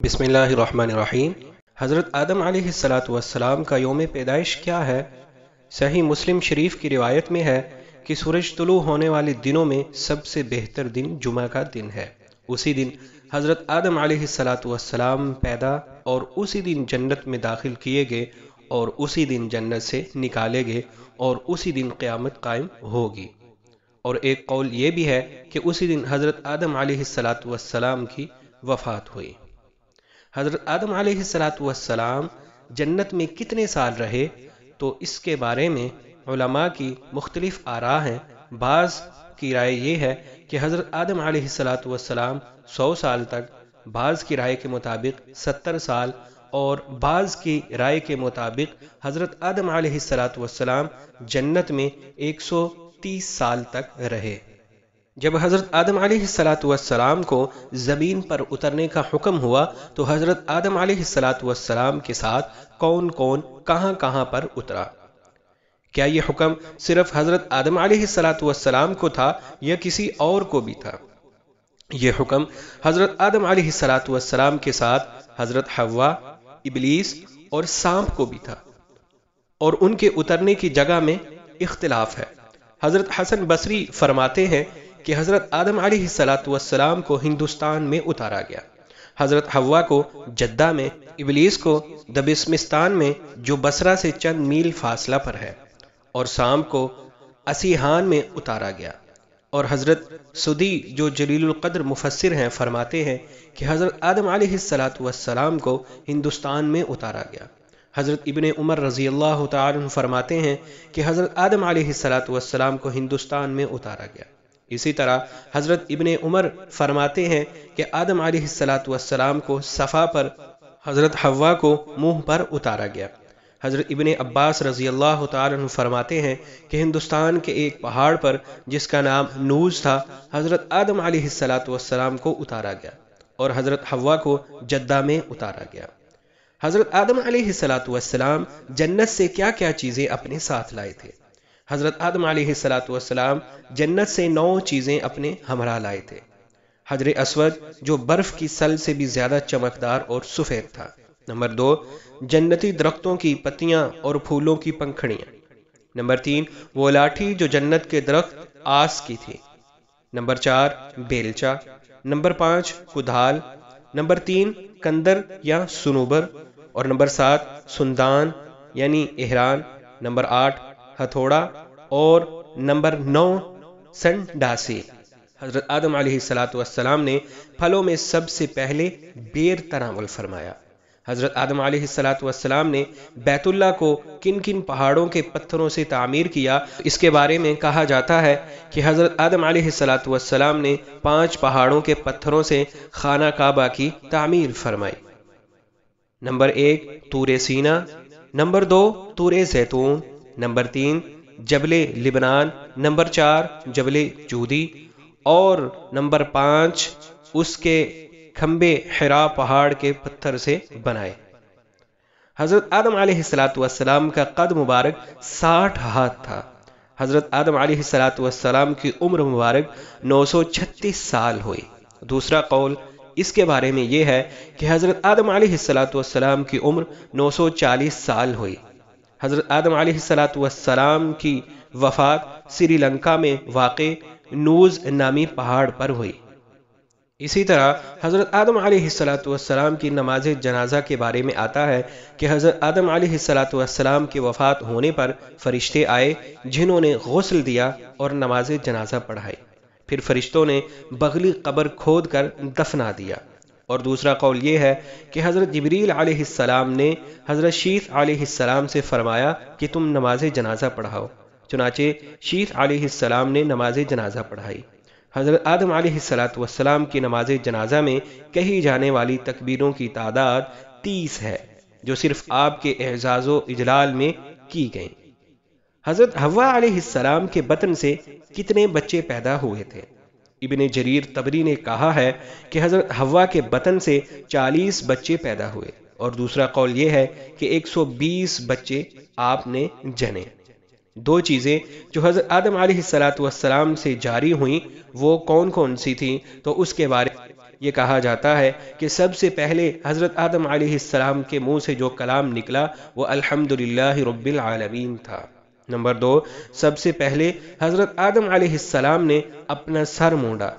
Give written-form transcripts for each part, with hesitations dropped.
بسم اللہ الرحمن الرحیم۔ حضرت آدم علیہ السلام کا یوم پیدائش کیا ہے؟ صحیح مسلم شریف کی روایت میں ہے کہ سورج طلوع ہونے والے دنوں میں سب سے بہتر دن جمعہ کا دن ہے۔ اسی دن حضرت آدم علیہ السلام پیدا اور اسی دن جنت میں داخل کیے گئے اور اسی دن جنت سے نکالے گئے اور اسی دن قیامت قائم ہوگی۔ اور ایک قول یہ بھی ہے کہ اسی دن حضرت آدم علیہ السلام کی وفات ہوئی۔ حضرت آدم علیہ السلام جنت میں کتنے سال رہے تو اس کے بارے میں علماء کی مختلف آراء ہیں۔ بعض کی رائے یہ ہے کہ حضرت آدم علیہ السلام 100 سال تک، بعض کی رائے کے مطابق 70 سال اور بعض کی رائے کے مطابق حضرت آدم علیہ السلام جنت میں 130 سال تک رہے۔ جب حضرت آدم علیہ السلام کو زمین پر اترنے کا حکم ہوا تو حضرت آدم علیہ السلام کے ساتھ کون کون کہاں کہاں پر اترا؟ کیا یہ حکم صرف حضرت آدم علیہ السلام کو تھا یا کسی اور کو بھی تھا؟ یہ حکم حضرت آدم علیہ السلام کے ساتھ حضرت حوا، ابلیس اور سانپ کو بھی تھا، اور ان کے اترنے کی جگہ میں اختلاف ہے۔ حضرت حسن بصری فرماتے ہیں کہ حضرت آدم علیہ السلام کو ہندوستان میں اتارا گیا، حضرت حوا کو جدہ میں، ابلیس کو دبسمستان میں جو بصرہ سے چند میل فاصلہ پر ہے، اور سانپ کو اسیحان میں اتارا گیا۔ اور حضرت سدی جو جلیل القدر مفسر ہیں فرماتے ہیں کہ حضرت آدم علیہ السلام کو ہندوستان میں اتارا گیا۔ حضرت ابن عمر رضی اللہ تعالی عنہ فرماتے ہیں کہ حضرت آدم علیہ السلام کو ہندوستان میں اتارا گیا۔ اسی طرح حضرت ابن عمر فرماتے ہیں کہ آدم علیہ السلام کو صفا پر، حضرت حوا کو منہ پر اتارا گیا۔ حضرت ابن عباس رضی اللہ تعالی عنہ فرماتے ہیں کہ ہندوستان کے ایک پہاڑ پر جس کا نام نوز تھا، حضرت آدم علیہ السلام کو اتارا گیا اور حضرت حوا کو جدہ میں اتارا گیا۔ حضرت آدم علیہ السلام جنت سے کیا کیا چیزیں اپنے ساتھ لائے تھے؟ حضرت آدم علیہ السلام جنت سے 9 چیزیں اپنے ہمراہ لائے تھے۔ حجر اسود جو برف کی سل سے بھی زیادہ چمکدار اور سفید تھا۔ نمبر 2، جنتی درختوں کی پتیاں اور پھولوں کی پنکھڑیاں۔ نمبر 3، وہ لاٹھی جو جنت کے درخت آس کی تھی۔ نمبر 4، بیلچا۔ نمبر 5، کدھال۔ نمبر 3، کندر یا سنوبر، اور نمبر 7، سندان یعنی اہران۔ نمبر 8، ہتھوڑا، اور نمبر 9، سنڈاسی۔ حضرت آدم علیہ السلام نے پھلوں میں سب سے پہلے بیر تناول فرمایا۔ حضرت آدم علیہ السلام نے بیت اللہ کو کن کن پہاڑوں کے پتھروں سے تعمیر کیا؟ اس کے بارے میں کہا جاتا ہے کہ حضرت آدم علیہ السلام نے 5 پہاڑوں کے پتھروں سے خانہ کعبہ کی تعمیر فرمائی۔ نمبر 1، طور سینا۔ نمبر 2، طور زیتون۔ نمبر 3، جبل لبنان۔ نمبر 4، جبل جودی، اور نمبر 5 اس کے کھمبے حرا پہاڑ کے پتھر سے بنائے۔ حضرت آدم علیہ السلام کا قد مبارک 60 ہاتھ تھا۔ حضرت آدم علیہ السلام کی عمر مبارک 936 سال ہوئی۔ دوسرا قول اس کے بارے میں یہ ہے کہ حضرت آدم علیہ السلام کی عمر 940 سال ہوئی۔ حضرت آدم علیہ السلام کی وفات سری لنکا میں واقع نوز نامی پہاڑ پر ہوئی۔ اسی طرح حضرت آدم علیہ السلام کی نماز جنازہ کے بارے میں آتا ہے کہ حضرت آدم علیہ السلام کی وفات ہونے پر فرشتے آئے جنہوں نے غسل دیا اور نماز جنازہ پڑھائی، پھر فرشتوں نے بغلی قبر کھود کر دفنا دیا۔ اور دوسرا قول یہ ہے کہ حضرت جبریل علیہ السلام نے حضرت شیث علیہ السلام سے فرمایا کہ تم نماز جنازہ پڑھاؤ، چنانچہ شیث علیہ السلام نے نماز جنازہ پڑھائی۔ حضرت آدم علیہ السلام کی نماز جنازہ میں کہی جانے والی تکبیروں کی تعداد 30 ہے، جو صرف آپ کے اعزاز و اجلال میں کی گئیں۔ حضرت حوا علیہ السلام کے بطن سے کتنے بچے پیدا ہوئے تھے؟ ابن جریر طبری نے کہا ہے کہ حضرت حوا کے بطن سے 40 بچے پیدا ہوئے، اور دوسرا قول یہ ہے کہ 120 بچے آپ نے جنے۔ 2 چیزیں جو حضرت آدم علیہ السلام سے جاری ہوئیں وہ کون کون سی تھیں؟ تو اس کے بارے یہ کہا جاتا ہے کہ سب سے پہلے حضرت آدم علیہ السلام کے منہ سے جو کلام نکلا وہ الحمدللہ رب العالمین تھا۔ نمبر 2، سب سے پہلے حضرت آدم علیہ السلام نے اپنا سر مونڈا۔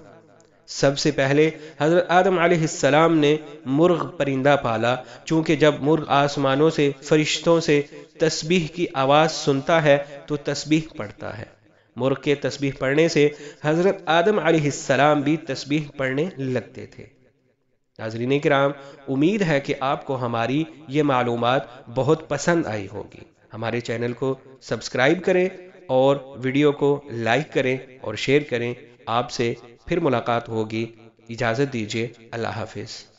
سب سے پہلے حضرت آدم علیہ السلام نے مرغ پرندہ پالا، چونکہ جب مرغ آسمانوں سے فرشتوں سے تسبیح کی آواز سنتا ہے تو تسبیح پڑھتا ہے۔ مرغ کے تسبیح پڑھنے سے حضرت آدم علیہ السلام بھی تسبیح پڑھنے لگتے تھے۔ ناظرین کرام، امید ہے کہ آپ کو ہماری یہ معلومات بہت پسند آئی ہوگی۔ ہمارے چینل کو سبسکرائب کریں اور ویڈیو کو لائک کریں اور شیئر کریں۔ آپ سے پھر ملاقات ہوگی۔ اجازت دیجیے، اللہ حافظ۔